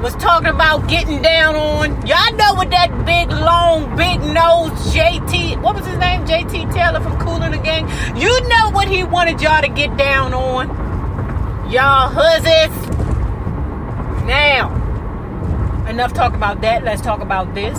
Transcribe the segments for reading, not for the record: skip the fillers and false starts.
was talking about getting down on. Y'all know what that big, long, big nose JT, what was his name? JT Taylor from Kool and the Gang. You know what he wanted y'all to get down on. Y'all hussies. Now, enough talk about that. Let's talk about this.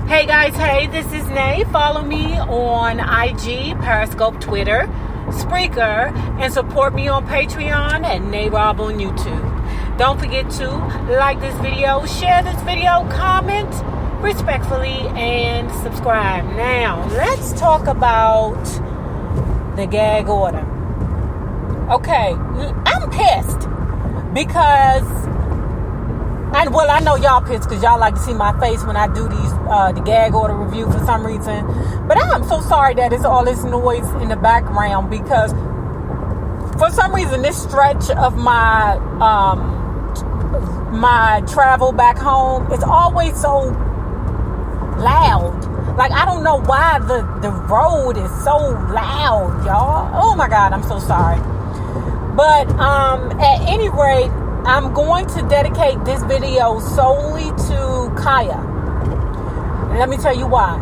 Hey guys, hey, this is Nay. Follow me on IG, Periscope, Twitter, Spreaker, and support me on Patreon at Nay Rob on YouTube. Don't forget to like this video, share this video, comment respectfully, and subscribe. Now, let's talk about the gag order. Okay, I'm pissed because, I know y'all pissed because y'all like to see my face when I do these the gag order review for some reason. But I am so sorry that it's all this noise in the background because for some reason this stretch of my my travel back home is always so loud. Like, I don't know why the road is so loud, y'all. Oh my God, I'm so sorry. But at any rate, I'm going to dedicate this video solely to Kaya. And let me tell you why.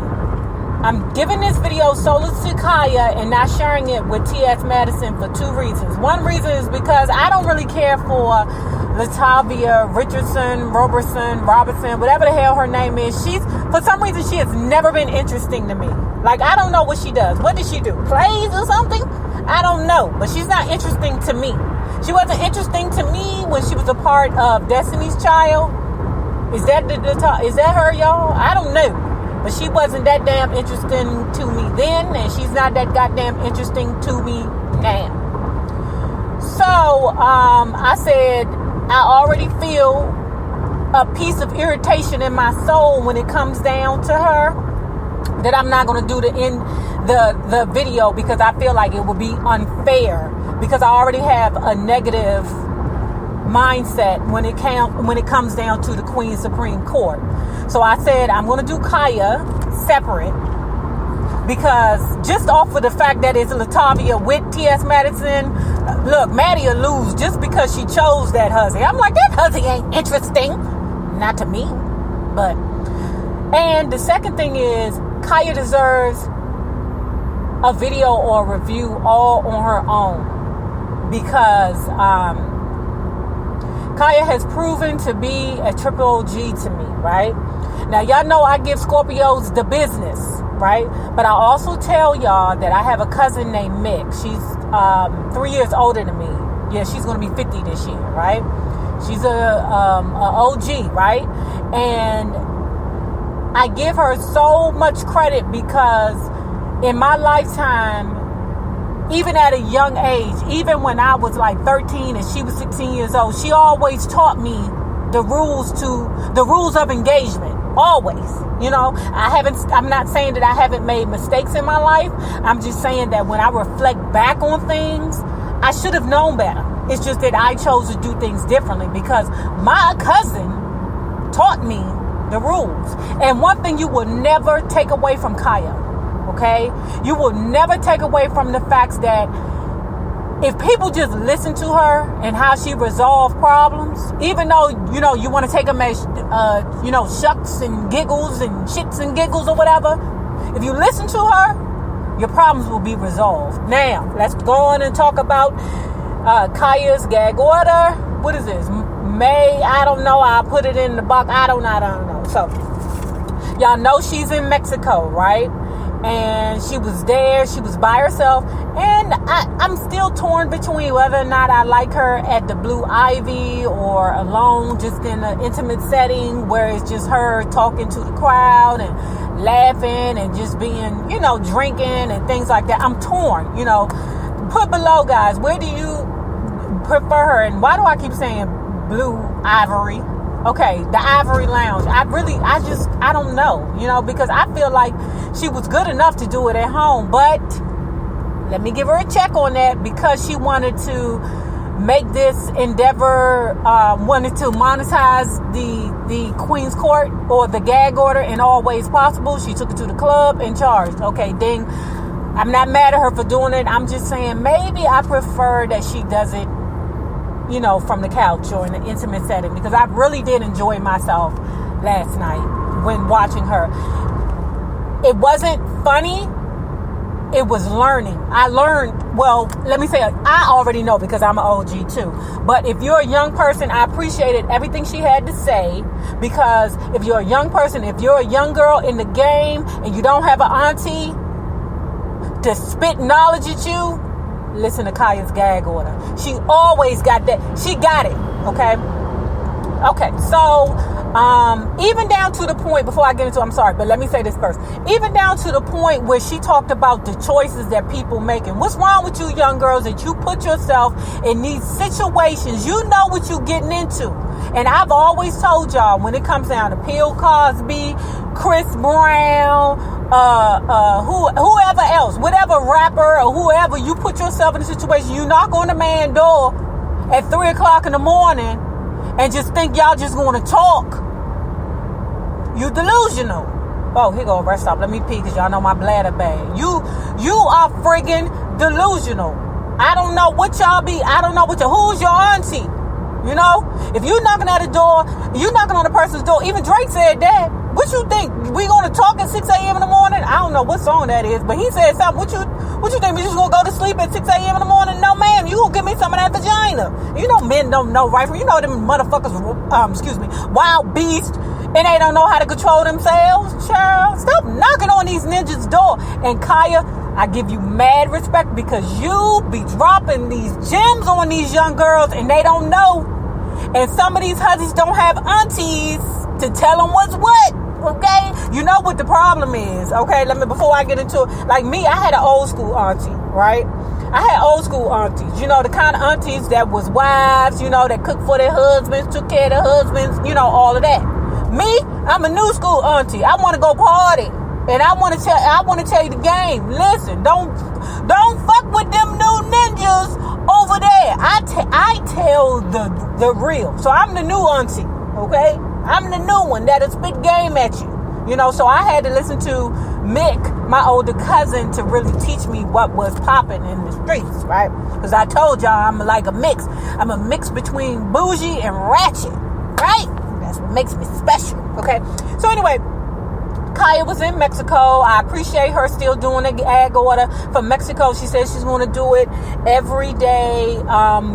I'm giving this video solely to Kaya and not sharing it with T.S. Madison for two reasons. One reason is because I don't really care for Latavia Robertson, whatever the hell her name is. For some reason, she has never been interesting to me. Like, I don't know what she does. What does she do? Plays or something? I don't know. But she's not interesting to me. She wasn't interesting to me when she was a part of Destiny's Child. Is that her, y'all? I don't know. But she wasn't that damn interesting to me then, and she's not that goddamn interesting to me now. So, I said, I already feel a piece of irritation in my soul when it comes down to her, that I'm not going to do the video because I feel like it would be unfair, because I already have a negative mindset when it comes down to the Queen's Supreme Court. So I said I'm going to do Kaya separate, because just off of the fact that it's Latavia with T.S. Madison, look, Maddie will lose just because she chose that hussy. I'm like, that hussy ain't interesting, not to me. And the second thing is, Kaya deserves a video or a review all on her own, because Kaya has proven to be a triple OG to me, right? Now, y'all know I give Scorpios the business, right? But I also tell y'all that I have a cousin named Mick. She's 3 years older than me. Yeah, she's going to be 50 this year, right? She's a OG, right? And I give her so much credit because in my lifetime, even at a young age, even when I was like 13 and she was 16 years old, she always taught me the rules of engagement. Always. You know, I'm not saying that I haven't made mistakes in my life. I'm just saying that when I reflect back on things, I should have known better. It's just that I chose to do things differently because my cousin taught me the rules. And one thing you will never take away from Kaya, okay? You will never take away from the facts that if people just listen to her and how she resolved problems, even though, you want to take them as, shucks and giggles and shits and giggles or whatever, if you listen to her, your problems will be resolved. Now, let's go on and talk about Kaya's gag order. What is this? May, I don't know. I'll put it in the box. I don't know. So, y'all know she's in Mexico, right? And she was there. She was by herself. And I'm still torn between whether or not I like her at the Blue Ivy or alone, just in an intimate setting where it's just her talking to the crowd and laughing and just being, drinking and things like that. I'm torn, Put below, guys, where do you prefer her? And why do I keep saying Blue Ivory? Okay, the Ivory Lounge. I don't know, because I feel like she was good enough to do it at home, but let me give her a check on that because she wanted to make this endeavor, wanted to monetize the Queen's Court or the gag order in all ways possible. She took it to the club and charged. Okay, ding. I'm not mad at her for doing it. I'm just saying maybe I prefer that she does it, from the couch or in an intimate setting, because I really did enjoy myself last night when watching her. It wasn't funny. It was learning. I learned, well, let me say, I already know because I'm an OG too. But if you're a young person, I appreciated everything she had to say, because if you're a young person, if you're a young girl in the game and you don't have an auntie to spit knowledge at you, listen to Kaya's gag order. She always got that. She got it. Okay, so even down to the point, before I get into, I'm sorry, but let me say this first. Even down to the point where she talked about the choices that people making. What's wrong with you young girls that you put yourself in these situations? You know what you're getting into. And I've always told y'all, when it comes down to Bill Cosby, Chris Brown, whoever else, whatever rapper or whoever, you put yourself in a situation, you knock on the man's door at 3 o'clock in the morning and just think y'all just going to talk. You delusional. Oh, here go a rest stop. Let me pee because y'all know my bladder bad. You are friggin' delusional. I don't know what y'all be. I don't know who's your auntie. If you knocking at a door, you knocking on a person's door. Even Drake said that. What you think? We going to talk at 6 a.m. in the morning? I don't know what song that is, but he said something. What you think? We just going to go to sleep at 6 a.m. in the morning? No, ma'am. You going to give me some of that vagina. Men don't know right from, them motherfuckers, wild beasts, and they don't know how to control themselves. Child, stop knocking on these ninjas' door. And Kaya, I give you mad respect because you be dropping these gems on these young girls and they don't know. And some of these hussies don't have aunties to tell them what's what. Okay? You know what the problem is. Okay? Before I get into it, like me, I had an old school auntie, right? I had old school aunties. The kind of aunties that was wives, that cooked for their husbands, took care of their husbands, all of that. Me, I'm a new school auntie. I want to go party. And I want to tell you the game. Listen, don't fuck with them new ninjas over there. I tell the real. So I'm the new auntie, okay? I'm the new one that'll spit game at you. So I had to listen to Mick, my older cousin, to really teach me what was popping in the streets, right? Because I told y'all I'm like a mix. I'm a mix between bougie and ratchet, right? That's what makes me special, okay? So anyway, Kaya was in Mexico. I appreciate her still doing the gag order from Mexico. She says she's going to do it every day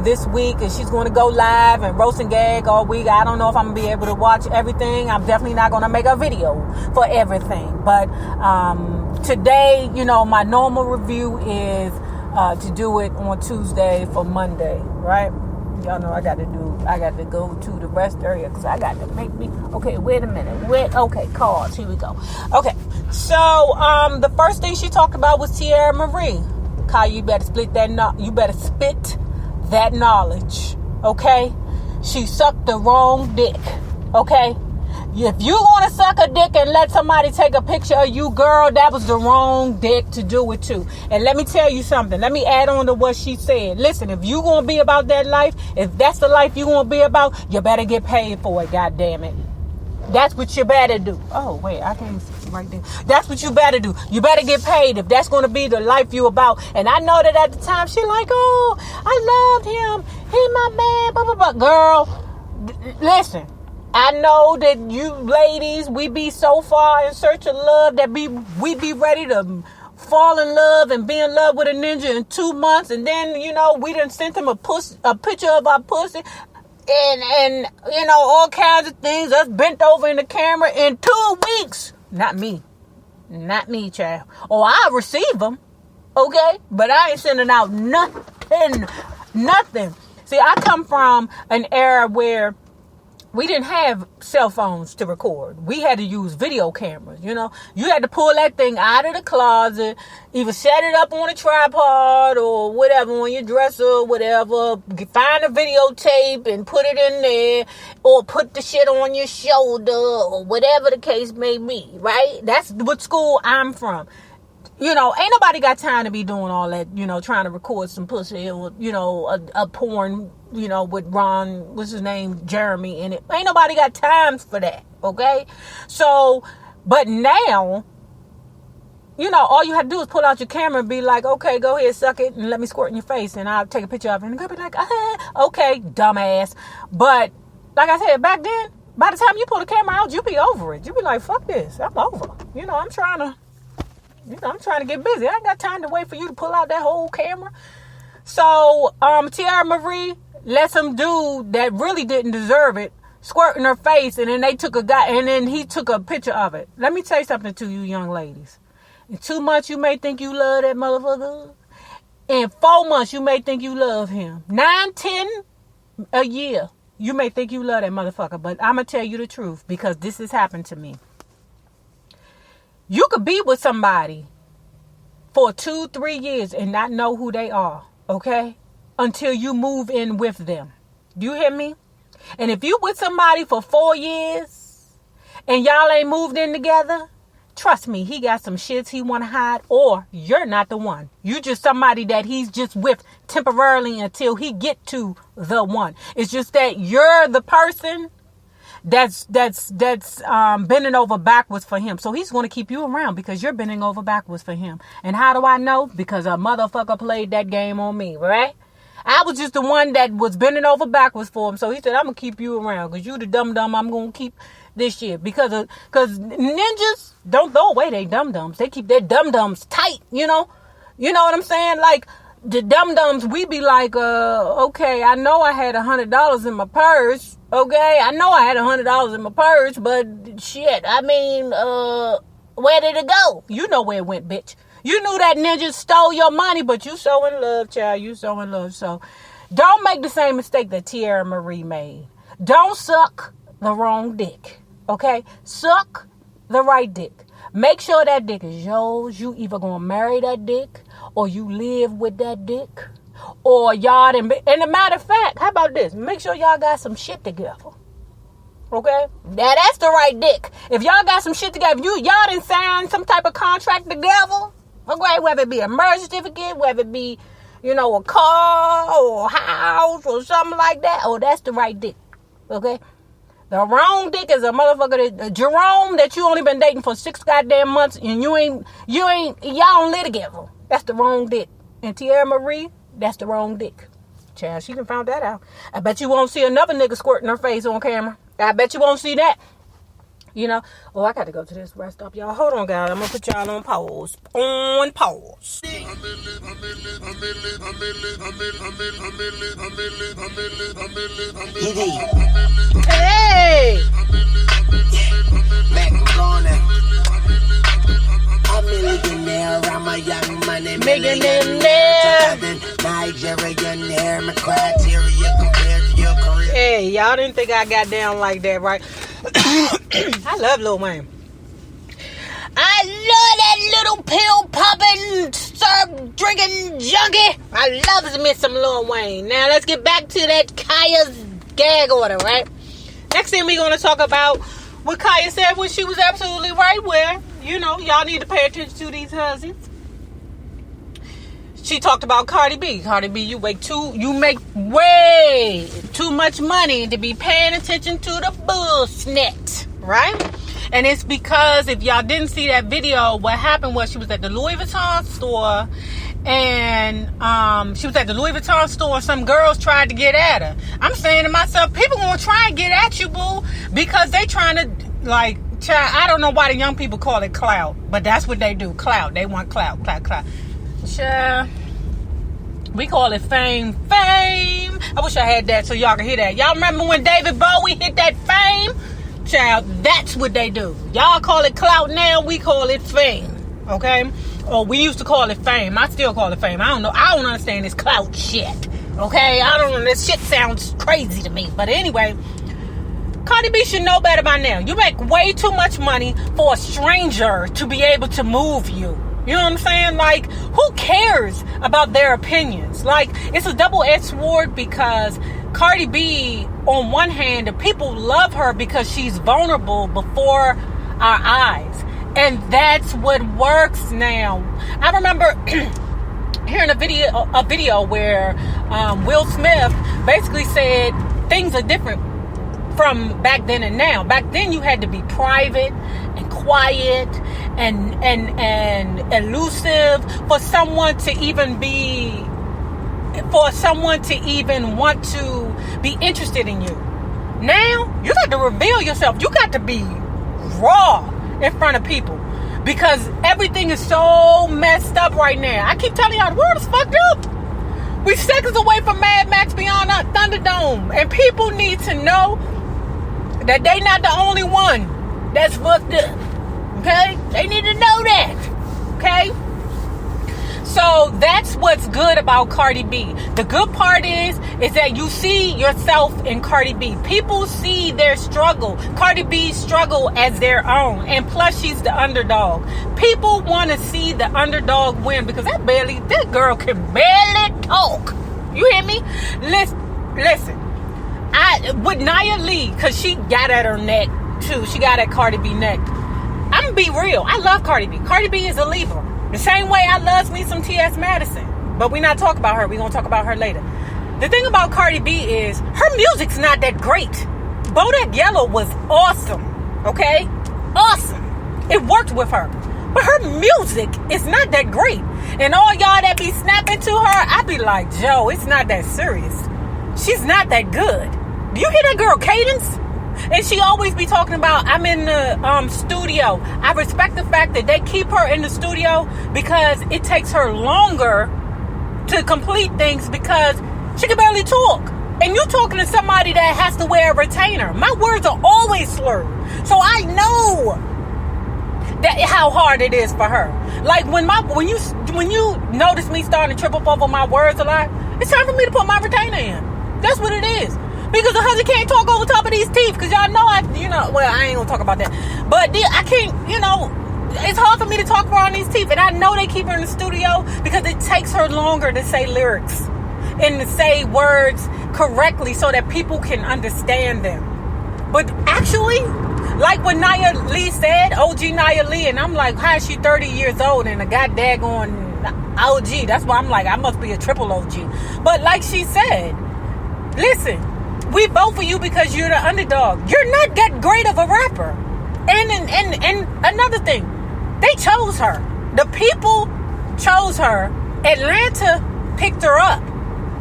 this week, and she's going to go live and roast and gag all week. I don't know if I'm going to be able to watch everything. I'm definitely not going to make a video for everything. But today, my normal review is to do it on Tuesday for Monday, right? Y'all know I got to go to the rest area because I got to make me. Okay, wait a minute. Okay, cards. Here we go. Okay, so the first thing she talked about was Tierra Marie. Kyle, you better spit that knowledge. Okay, she sucked the wrong dick. Okay, if you want to suck a dick and let somebody take a picture of you, girl, that was the wrong dick to do it to. And let me tell you something. Let me add on to what she said. Listen, if you going to be about that life, if that's the life you want to be about, you better get paid for it, God damn it. That's what you better do. Oh, wait, I can't see right there. That's what you better do. You better get paid if that's going to be the life you about. And I know that at the time, she like, oh, I loved him. He my man, blah, blah, blah. Girl, listen. I know that you ladies, we be so far in search of love that we be ready to fall in love and be in love with a ninja in 2 months. And then, we done sent him a picture of our pussy and all kinds of things. Us bent over in the camera in 2 weeks. Not me, child. Oh, I'll receive them. Okay. But I ain't sending out nothing. See, I come from an era where we didn't have cell phones to record. We had to use video cameras, You had to pull that thing out of the closet, either set it up on a tripod or whatever, on your dresser, whatever. Find a videotape and put it in there, or put the shit on your shoulder, or whatever the case may be, right? That's what school I'm from. Ain't nobody got time to be doing all that, trying to record some pussy or, a porn, with Ron, what's his name, Jeremy in it. Ain't nobody got time for that, okay? So, but now, all you have to do is pull out your camera and be like, okay, go ahead, suck it, and let me squirt in your face, and I'll take a picture of it. And they'll be like, okay, dumbass. But like I said, back then, by the time you pull the camera out, you be over it. You be like, fuck this, I'm over. I'm trying to get busy. I ain't got time to wait for you to pull out that whole camera. So, Tiara Marie let some dude that really didn't deserve it squirt in her face, and then he took a picture of it. Let me tell you something to you young ladies. In 2 months, you may think you love that motherfucker. In 4 months, you may think you love him. 9, 10 a year, you may think you love that motherfucker. But I'm going to tell you the truth, because this has happened to me. You could be with somebody for 2, 3 years and not know who they are, okay? Until you move in with them. Do you hear me? And if you with somebody for 4 years and y'all ain't moved in together, trust me, he got some shits he want to hide, or you're not the one. You just somebody that he's just with temporarily until he get to the one. It's just that you're the person that's bending over backwards for him. So he's going to keep you around because you're bending over backwards for him. And how do I know? Because a motherfucker played that game on me, right? I was just the one that was bending over backwards for him. So he said, I'm going to keep you around because you the dum-dum. I'm going to keep this shit. Because ninjas don't throw away their dum-dums. They keep their dum-dums tight, You know what I'm saying? Like, the dum-dums, we be like, okay, I know I had $100 in my purse. Okay, I know I had $100 in my purse, but shit, I mean, where did it go? You know where it went, bitch. You knew that ninja stole your money, but you so in love, child. You so in love. So don't make the same mistake that Tiara Marie made. Don't suck the wrong dick. Okay? Suck the right dick. Make sure that dick is yours. You either gonna marry that dick, or you live with that dick, or y'all done. And a matter of fact, how about this? Make sure y'all got some shit together. Okay? Now that's the right dick. If y'all got some shit together, y'all done signed some type of contract together. Okay, whether it be a marriage certificate, whether it be, a car or a house or something like that. Oh, that's the right dick. Okay? The wrong dick is a motherfucker that Jerome that you only been dating for 6 goddamn months and y'all don't live together. That's the wrong dick. And Tiara Marie, that's the wrong dick. Child, she done found that out. I bet you won't see another nigga squirting her face on camera. I bet you won't see that. Oh, I got to go to this rest stop, y'all. Hold on, guys. I'm going to put y'all on pause. On pause. Hey! A millionaire, I'm a young money millionaire. Nigerian, my criteria compared to your career. Hey, y'all didn't think I got down like that, right? I love Lil Wayne. I love that little pill popping, syrup drinking junkie. I love me some Lil Wayne. Now let's get back to that Kaya's gag order, right? Next thing we're gonna talk about what Kaya said when she was absolutely right, where y'all need to pay attention to these husbands. She talked about Cardi B. Cardi B, you make way too much money to be paying attention to the bullshit, right? And it's because if y'all didn't see that video, what happened was she was at the Louis Vuitton store, and some girls tried to get at her. I'm saying to myself, people gonna try and get at you, boo, because they trying to, like, child, I don't know why the young people call it clout, but that's what they do, clout. They want clout. Child, we call it fame. I wish I had that so y'all can hear that. Y'all remember when David Bowie hit that fame? Child, that's what they do. Y'all call it clout now, we call it fame. Okay? Or we used to call it fame. I still call it fame. I don't know. I don't understand this clout shit. Okay? I don't know. This shit sounds crazy to me. But anyway, Cardi B should know better by now. You make way too much money for a stranger to be able to move you. You know what I'm saying? Like, who cares about their opinions? Like, it's a double-edged sword because Cardi B, on one hand, the people love her because she's vulnerable before our eyes. And that's what works now. I remember hearing a video where Will Smith basically said things are different from back then and now. Back then you had to be private and quiet and elusive for someone to even want to be interested in you. Now you got to reveal yourself. You got to be raw in front of people, because everything is so messed up right now. I keep telling y'all, the world is fucked up. We're seconds away from Mad Max Beyond Thunderdome, and people need to know that they not the only one that's fucked up. Okay? They need to know that. Okay? So that's what's good about Cardi B. The good part is that you see yourself in Cardi B. People see their struggle, Cardi B's struggle, as their own. And plus, she's the underdog. People want to see the underdog win, because that girl can barely talk. You hear me? Listen. With Nia Lee, because she got at her neck too. She got at Cardi B neck. I'm gonna be real. I love Cardi B. Cardi B is a Libra. The same way I love me some T.S. Madison. But we're not talking about her. We're going to talk about her later. The thing about Cardi B is her music's not that great. Bodak Yellow was awesome. Okay? Awesome. It worked with her. But her music is not that great. And all y'all that be snapping to her, I be like, Joe, it's not that serious. She's not that good. Do you hear that girl Cadence? And she always be talking about, I'm in the studio. I respect the fact that they keep her in the studio, because it takes her longer to complete things, because she can barely talk. And you're talking to somebody that has to wear a retainer. My words are always slurred. So I know that how hard it is for her. Like when you notice me starting to trip up over my words a lot, it's time for me to put my retainer in. That's what it is. Because the husband can't talk over top of these teeth. Because y'all know I ain't going to talk about that. But I can't, it's hard for me to talk around these teeth. And I know they keep her in the studio because it takes her longer to say lyrics and to say words correctly so that people can understand them. But actually, like what Nia Lee said, OG Nia Lee, and I'm like, how is she 30 years old and a god daggone OG? That's why I'm like, I must be a triple OG. But like she said, listen, we vote for you because you're the underdog. You're not that great of a rapper. And another thing, they chose her. The people chose her. Atlanta picked her up.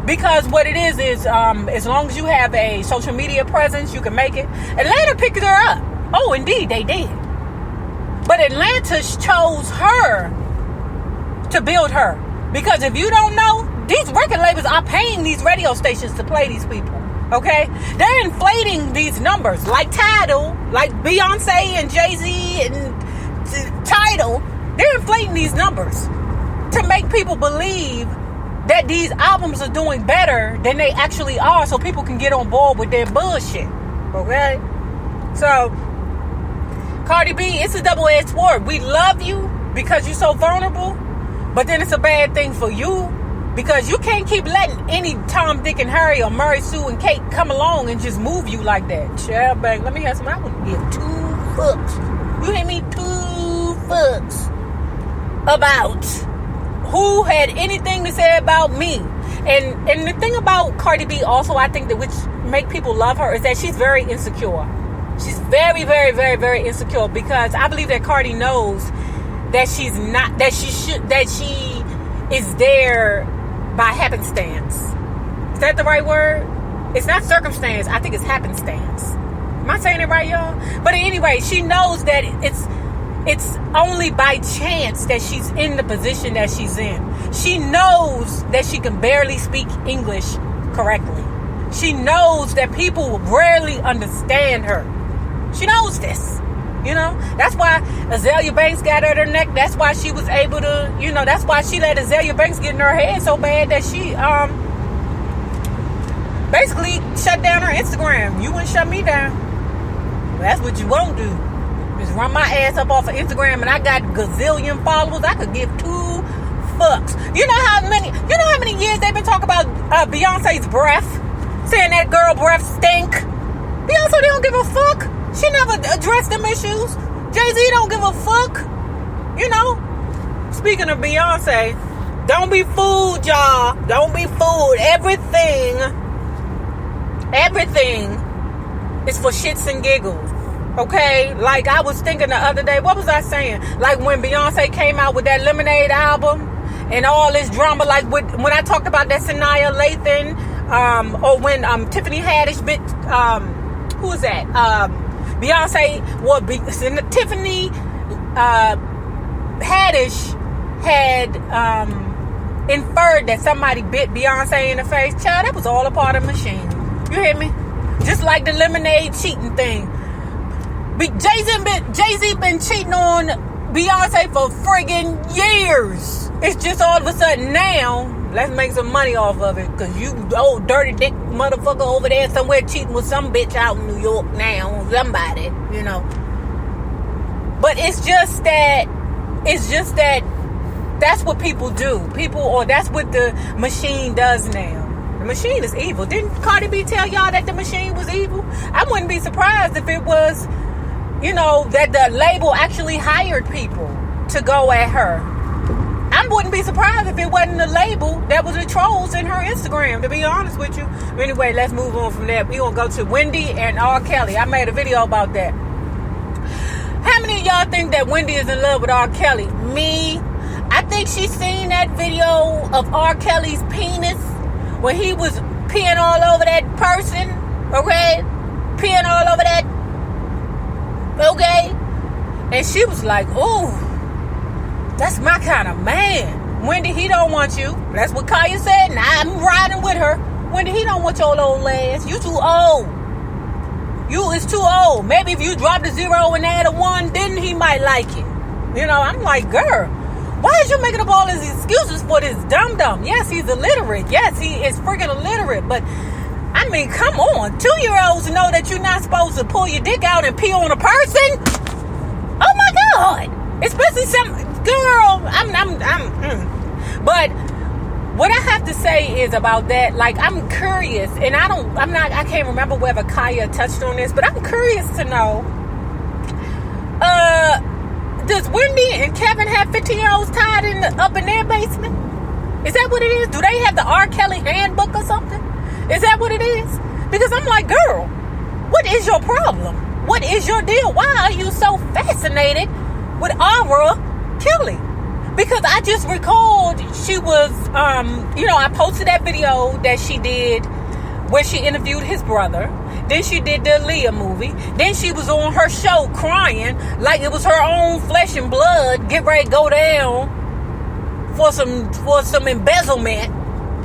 Because what it is as long as you have a social media presence, you can make it. Atlanta picked her up. Oh, indeed, they did. But Atlanta chose her to build her. Because if you don't know, these record labels are paying these radio stations to play these people. Okay? They're inflating these numbers. Like Tidal, like Beyonce and Jay-Z and Tidal. They're inflating these numbers to make people believe that these albums are doing better than they actually are, so people can get on board with their bullshit. Okay? So, Cardi B, it's a double-edged sword. We love you because you're so vulnerable, but then it's a bad thing for you because you can't keep letting any Tom, Dick, and Harry or Mary, Sue, and Kate come along and just move you like that. Child, bang, let me have some. I wouldn't give 2 fucks. You hear me? 2 fucks about who had anything to say about me. And the thing about Cardi B also, I think that which make people love her is that she's very insecure. She's very, very, very, very insecure because I believe that Cardi knows that she's not, that she is there by happenstance. Is that the right word? It's not circumstance. I think it's happenstance. Am I saying it right, y'all? But anyway, she knows that it's only by chance that she's in the position that she's in. She knows that she can barely speak English correctly. She knows that people rarely understand her. She knows this. You know? That's why Azalea Banks got at her neck. That's why she was able to, that's why she let Azalea Banks get in her head so bad that she basically shut down her Instagram. You wouldn't shut me down. That's what you won't do. Just run my ass up off of Instagram and I got gazillion followers. I could give 2 fucks. You know how many years they've been talking about Beyonce's breath? Saying that girl breath stink. Beyonce don't give a fuck. She never addressed them issues. Jay-Z don't give a fuck. Speaking of Beyonce, don't be fooled, y'all. Don't be fooled. Everything is for shits and giggles. Okay, like I was thinking the other day, what was I saying? Like when Beyonce came out with that Lemonade album and all this drama, like when I talked about that Sanaa Lathan, or when Tiffany Haddish bit, who was that? Beyonce, Tiffany Haddish had inferred that somebody bit Beyonce in the face. Child, that was all a part of the machine. You hear me? Just like the Lemonade cheating thing. Jay-Z been cheating on Beyonce for friggin' years. It's just all of a sudden now, let's make some money off of it. Because you old dirty dick motherfucker over there somewhere cheating with some bitch out in New York now. Somebody, you know. But it's just that that's what people do. That's what the machine does now. The machine is evil. Didn't Cardi B tell y'all that the machine was evil? I wouldn't be surprised if it was, you know, that the label actually hired people to go at her. I wouldn't be surprised if it wasn't the label that was the trolls in her Instagram, to be honest with you. Anyway, let's move on from that. We're going to go to Wendy and R. Kelly. I made a video about that. How many of y'all think that Wendy is in love with R. Kelly? Me. I think she's seen that video of R. Kelly's penis when he was peeing all over that person. Okay? Peeing all over that. Okay? And she was like, ooh, that's my kind of man. Wendy, he don't want you. That's what Kaya said, and I'm riding with her. Wendy, he don't want your old ass. You too old. You is too old. Maybe if you dropped a 0 and add a 1, then he might like it. You know, I'm like, girl, why is you making up all these excuses for this dum-dum? Yes, he's illiterate. Yes, he is freaking illiterate. But, I mean, come on. 2-year-olds know that you're not supposed to pull your dick out and pee on a person. Oh, my God. Especially some... Girl, But... what I have to say is about that, like, I'm curious, and I can't remember whether Kaya touched on this, but I'm curious to know, does Wendy and Kevin have 15-year-olds tied up in their basement? Is that what it is? Do they have the R. Kelly handbook or something? Is that what it is? Because I'm like, girl, what is your problem? What is your deal? Why are you so fascinated with R. Kelly? Because I just recalled she was, I posted that video that she did where she interviewed his brother. Then she did the Aaliyah movie. Then she was on her show crying like it was her own flesh and blood, get ready to go down for some embezzlement,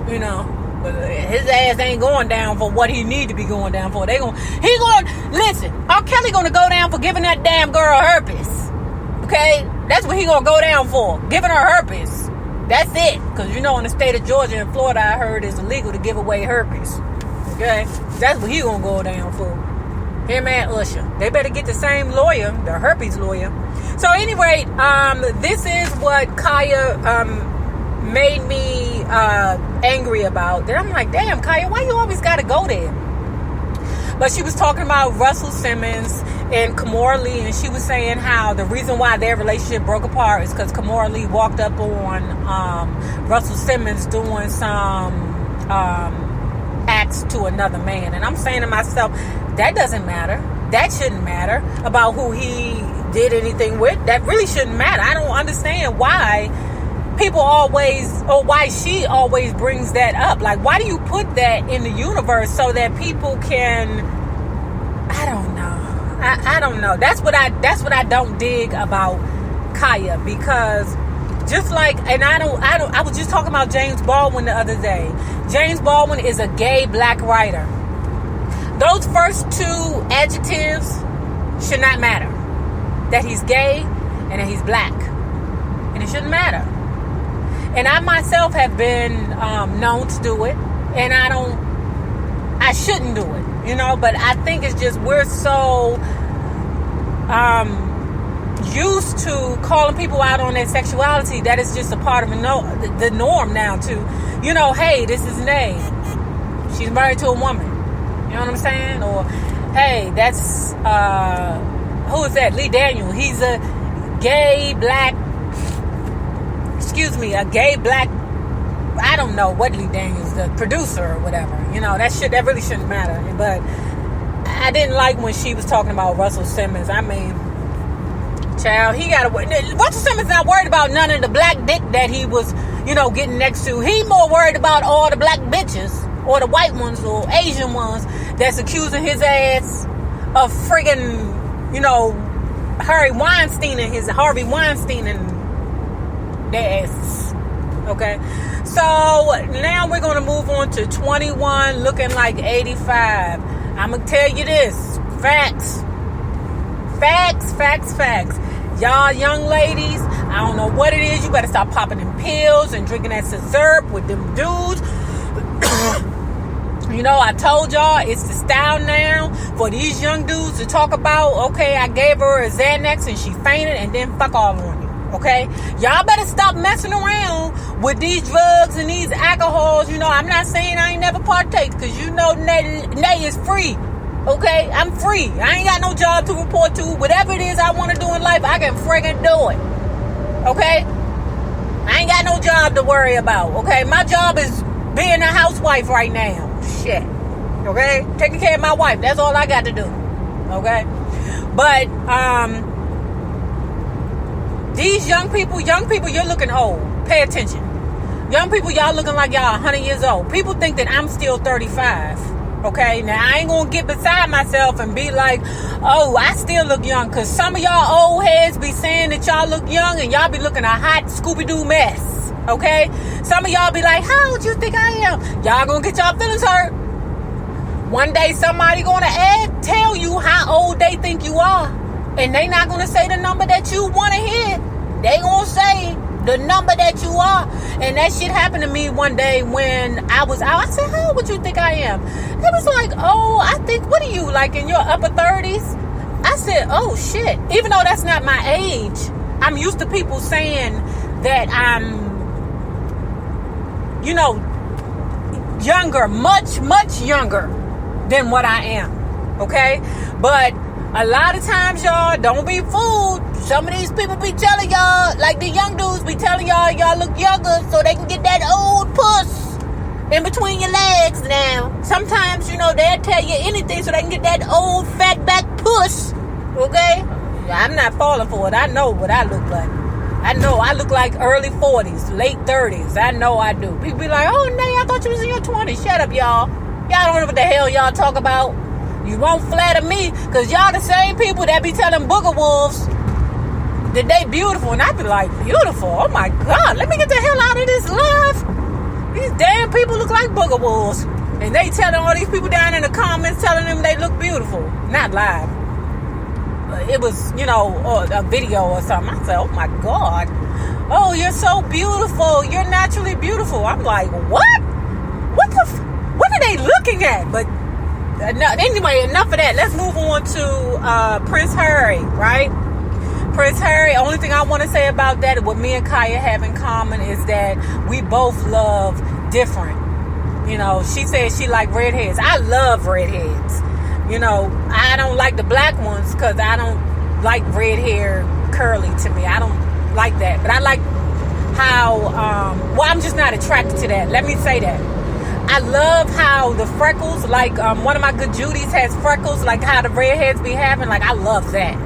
you know. But his ass ain't going down for what he need to be going down for. Listen, R. Kelly gonna go down for giving that damn girl herpes. Okay? That's what he gonna go down for. Giving her herpes. That's it. Because you know in the state of Georgia and Florida, I heard it's illegal to give away herpes. Okay? That's what he gonna go down for. Him and Usher. They better get the same lawyer, the herpes lawyer. So anyway, this is what Kaya made me angry about. Then I'm like, damn, Kaya, why you always gotta go there? But she was talking about Russell Simmons and Kimora Lee, and she was saying how the reason why their relationship broke apart is because Kimora Lee walked up on Russell Simmons doing some acts to another man. And I'm saying to myself, that doesn't matter. That shouldn't matter about who he did anything with. That really shouldn't matter. I don't understand why people always, or why she always brings that up. Like, why do you put that in the universe so that people can, I don't know. I don't know. That's what I don't dig about Kaya, because just like, and I was just talking about James Baldwin the other day. James Baldwin is a gay black writer. Those first two adjectives should not matter. That he's gay and that he's black. And it shouldn't matter. And I myself have been known to do it, and I shouldn't do it, you know. But I think it's just we're so used to calling people out on their sexuality that it's just a part of the norm now. To, you know, hey, this is Nay. She's married to a woman. You know what I'm saying? Or, hey, that's who is that? Lee Daniel. He's a gay black. A gay black, I don't know what Lee Daniels, the producer or whatever, you know, that really shouldn't matter. But I didn't like when she was talking about Russell Simmons. I mean, child, Russell Simmons not worried about none of the black dick that he was, getting next to. He more worried about all the black bitches, or the white ones, or Asian ones, that's accusing his ass of friggin', Harvey Weinstein and their asses. Okay? So, now we're going to move on to 21, looking like 85. I'm going to tell you this. Facts. Y'all young ladies, I don't know what it is. You better stop popping them pills and drinking that syrup with them dudes. I told y'all it's the style now for these young dudes to talk about, okay, I gave her a Xanax and she fainted, and then fuck off on you. Okay? Y'all better stop messing around with these drugs and these alcohols. I'm not saying I ain't never partake, because Nay is free. Okay? I'm free. I ain't got no job to report to. Whatever it is I want to do in life, I can friggin' do it. Okay? I ain't got no job to worry about. Okay? My job is being a housewife right now. Shit. Okay? Taking care of my wife. That's all I got to do. Okay? But, these young people, you're looking old. Pay attention. Young people, y'all looking like y'all 100 years old. People think that I'm still 35. Okay? Now, I ain't gonna get beside myself and be like, oh, I still look young. Because some of y'all old heads be saying that y'all look young, and y'all be looking a hot Scooby-Doo mess. Okay? Some of y'all be like, how old you think I am? Y'all gonna get y'all feelings hurt. One day, somebody gonna tell you how old they think you are. And they not going to say the number that you want to hear. They going to say the number that you are. And that shit happened to me one day when I was out. I said, how old would you think I am? They was like, oh, I think, what are you, like in your upper 30s? I said, oh, shit. Even though that's not my age, I'm used to people saying that I'm, younger, much, much younger than what I am. Okay? But a lot of times, y'all, don't be fooled. Some of these people be telling y'all, like the young dudes be telling y'all look younger so they can get that old puss in between your legs now. Sometimes, they'll tell you anything so they can get that old fat back puss. Okay? I'm not falling for it. I know what I look like. I know I look like early 40s, late 30s. I know I do. People be like, oh, Nay, I thought you was in your 20s. Shut up, y'all. Y'all don't know what the hell y'all talk about. You won't flatter me, because y'all the same people that be telling booger wolves that they beautiful. And I be like, beautiful? Oh my God, let me get the hell out of this life. These damn people look like booger wolves. And they telling all these people down in the comments, telling them they look beautiful. Not live. It was, a video or something. I said, oh my God. Oh, you're so beautiful. You're naturally beautiful. I'm like, what? What are they looking at? But anyway, enough of that. Let's move on to Prince Harry, right? Prince Harry, only thing I want to say about that, what me and Kaya have in common, is that we both love different. She says she like redheads. I love redheads. I don't like the black ones because I don't like red hair curly to me. I don't like that. But I like how, I'm just not attracted to that. Let me say that. I love how the freckles, like one of my good Judies has freckles, like how the redheads be having. Like, I love that,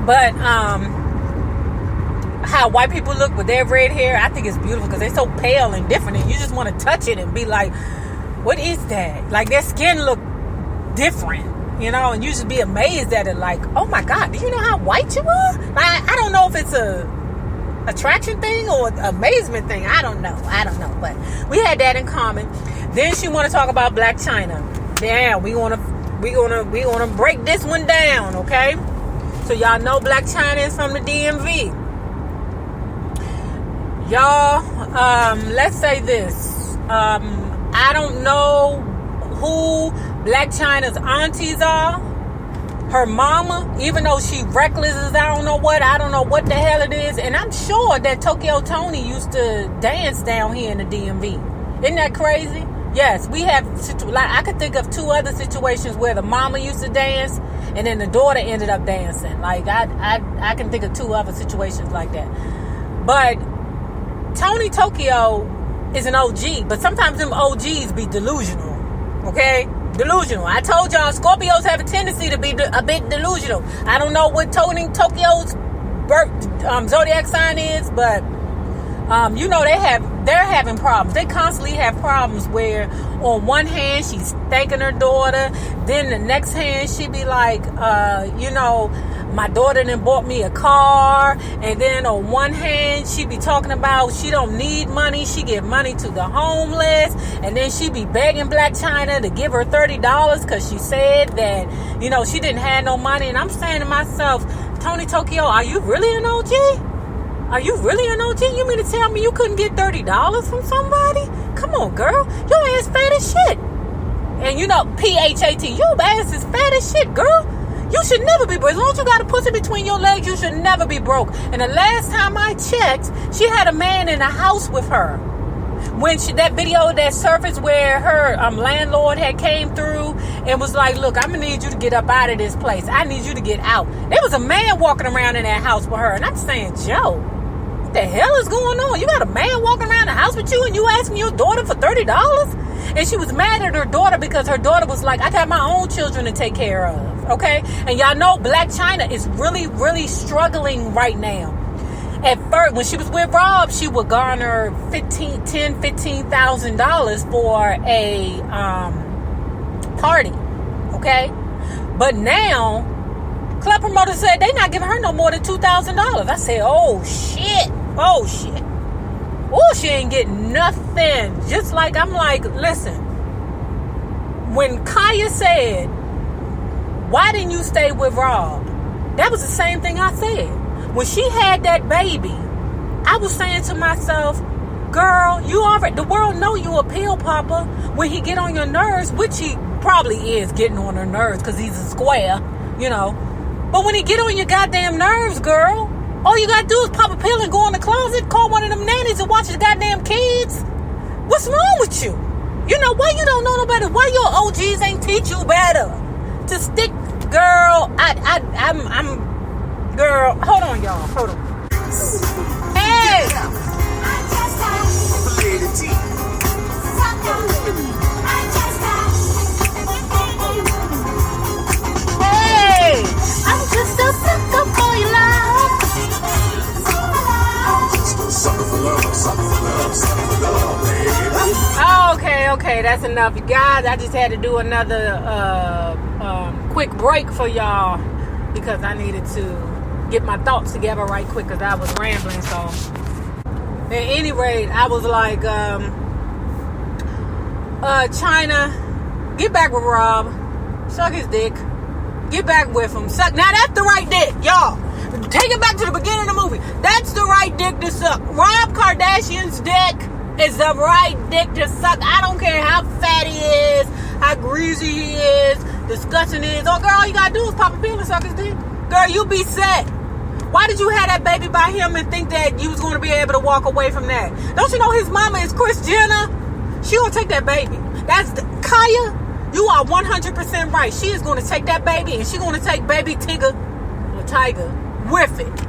But how white people look with their red hair, I think it's beautiful because they're so pale and different, and you just want to touch it and be like, what is that? Like, their skin look different, and you just be amazed at it. Like, oh my God, do you know how white you are? I don't know if it's a attraction thing or amazement thing. I don't know, but we had that in common. Then she want to talk about Blac Chyna. Damn, we gonna break this one down, okay? So y'all know Blac Chyna is from the DMV. Y'all, let's say this. I don't know who Blac Chyna's aunties are. Her mama, even though she reckless as I don't know what the hell it is. And I'm sure that Tokyo Tony used to dance down here in the DMV. Isn't that crazy? Yes, we have, I could think of two other situations where the mama used to dance and then the daughter ended up dancing. Like, I can think of two other situations like that. But Tony Tokyo is an OG, but sometimes them OGs be delusional, okay? Delusional. I told y'all Scorpios have a tendency to be a bit delusional. I don't know what Tokyo's zodiac sign is, but you know they're having problems. They constantly have problems where on one hand she's thanking her daughter, then the next hand she be like, you know, my daughter done bought me a car, and then on one hand she be talking about she don't need money, she give money to the homeless, and then she be begging Blac Chyna to give her $30 because she said that, you know, she didn't have no money. And I'm saying to myself, Tony Tokyo, are you really an OG? Are you really an OG? You mean to tell me you couldn't get $30 from somebody? Come on, girl. Your ass fat as shit. And you know, PHAT, your ass is fat as shit, girl. You should never be broke. As long as you got a pussy between your legs, you should never be broke. And the last time I checked, she had a man in the house with her. When that video that surfaced where her landlord had came through and was like, look, I'm going to need you to get up out of this place. I need you to get out. There was a man walking around in that house with her. And I'm saying, Joe, what the hell is going on? You got a man walking around the house with you and you asking your daughter for $30? And she was mad at her daughter because her daughter was like, I got my own children to take care of. Okay? And y'all know Blac Chyna is really, really struggling right now. At first, when she was with Rob, she would garner $15,000 for a party. Okay? But now, club promoters said they not giving her no more than $2,000. I said, oh shit. Oh shit. Oh, she ain't getting nothing. Just like, I'm like, listen. When Kaya said, why didn't you stay with Rob? That was the same thing I said. When she had that baby, I was saying to myself, girl, you already, the world know you a pill popper. When he get on your nerves, which he probably is getting on her nerves because he's a square, you know. But when he get on your goddamn nerves, girl, all you gotta do is pop a pill and go in the closet, call one of them nannies and watch his goddamn kids. What's wrong with you? You know, why you don't know no better? Why your OGs ain't teach you better? To stick, girl, I'm girl, hold on, y'all, hold on. Hey! Hey! I'm just a sucker for your love. Okay, that's enough, you guys. I just had to do another quick break for y'all because I needed to get my thoughts together right quick because I was rambling. So at any rate, I was like, Chyna, get back with Rob, suck his dick, get back with him, suck. Now that's the right dick, y'all. Take it back to the beginning of the movie. That's the right dick to suck. Rob Kardashian's dick is the right dick to suck. I don't care how fat he is, how greasy he is, disgusting he is. Oh, girl, all you gotta do is pop a pill and suck his dick. Girl, you be set. Why did you have that baby by him and think that you was going to be able to walk away from that? Don't you know his mama is Kris Jenner? She gonna take that baby. Kaya, you are 100% right. She is going to take that baby and she going to take baby Tiger with it.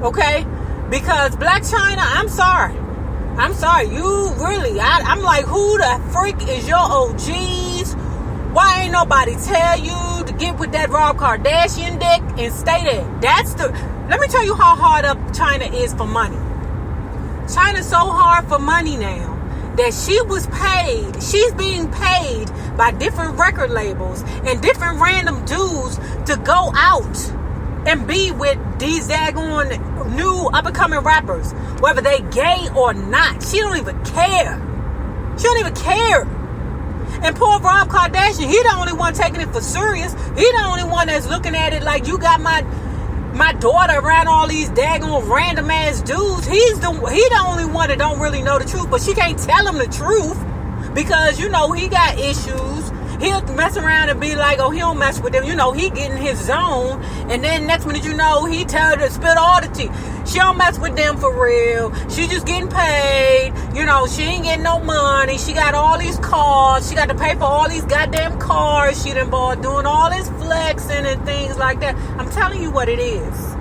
Okay? Because Blac Chyna, I'm sorry. You really, I'm like, who the freak is your OGs? Why ain't nobody tell you to get with that Rob Kardashian dick and stay there? Let me tell you how hard up Chyna is for money. Chyna's so hard for money now that she's being paid by different record labels and different random dudes to go out and be with these daggone new up-and-coming rappers, whether they gay or not. She don't even care. And poor Rob Kardashian, he the only one taking it for serious. He the only one that's looking at it like, you got my daughter around all these daggone random ass dudes. He the only one that don't really know the truth, but she can't tell him the truth because, you know, he got issues. He'll mess around and be like, oh, he don't mess with them. You know, he get in his zone. And then next minute, you know, he tell her to spill all the tea. She don't mess with them for real. She just getting paid. You know, she ain't getting no money. She got all these cars. She got to pay for all these goddamn cars she done bought, doing all this flexing and things like that. I'm telling you what it is.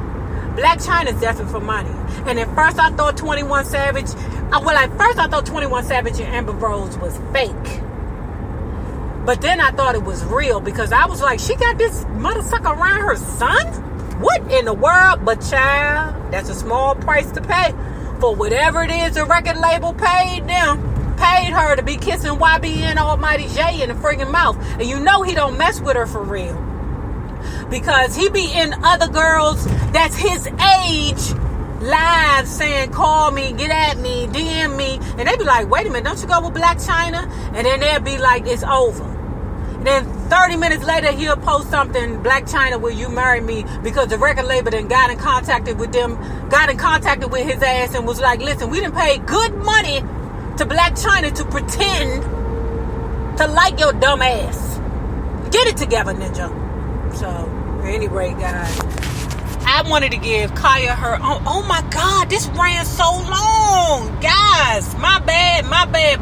Blac Chyna's definitely for money. And at first I thought 21 Savage and Amber Rose was fake. But then I thought it was real because I was like, she got this motherfucker around her son? What in the world? But child, that's a small price to pay for whatever it is the record label paid them. Paid her to be kissing YBN Almighty J in the friggin' mouth. And you know he don't mess with her for real. Because he be in other girls that's his age live saying, call me, get at me, DM me. And they be like, wait a minute, don't you go with Blac Chyna? And then they'll be like, it's over. And then 30 minutes later, he'll post something, Blac Chyna, will you marry me? Because the record label then got in contact with his ass and was like, listen, we done paid good money to Blac Chyna to pretend to like your dumb ass. Get it together, ninja. So, anyway, guys, I wanted to give Kaya her own. Oh my God, this ran so long, guys. My bad.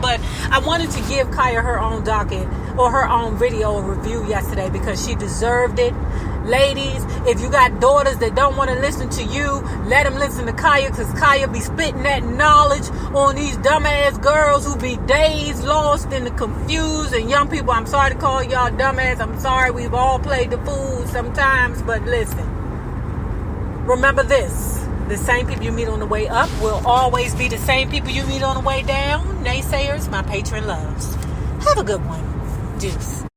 But I wanted to give Kaya her own docket or her own video review yesterday because she deserved it. Ladies, if you got daughters that don't want to listen to you, let them listen to Kaya, because Kaya be spitting that knowledge on these dumbass girls who be dazed, lost, and confused. And young people, I'm sorry to call y'all dumbass. I'm sorry, we've all played the fool sometimes. But listen, remember this. The same people you meet on the way up will always be the same people you meet on the way down. Naysayers, my patron loves. Have a good one. Deuce.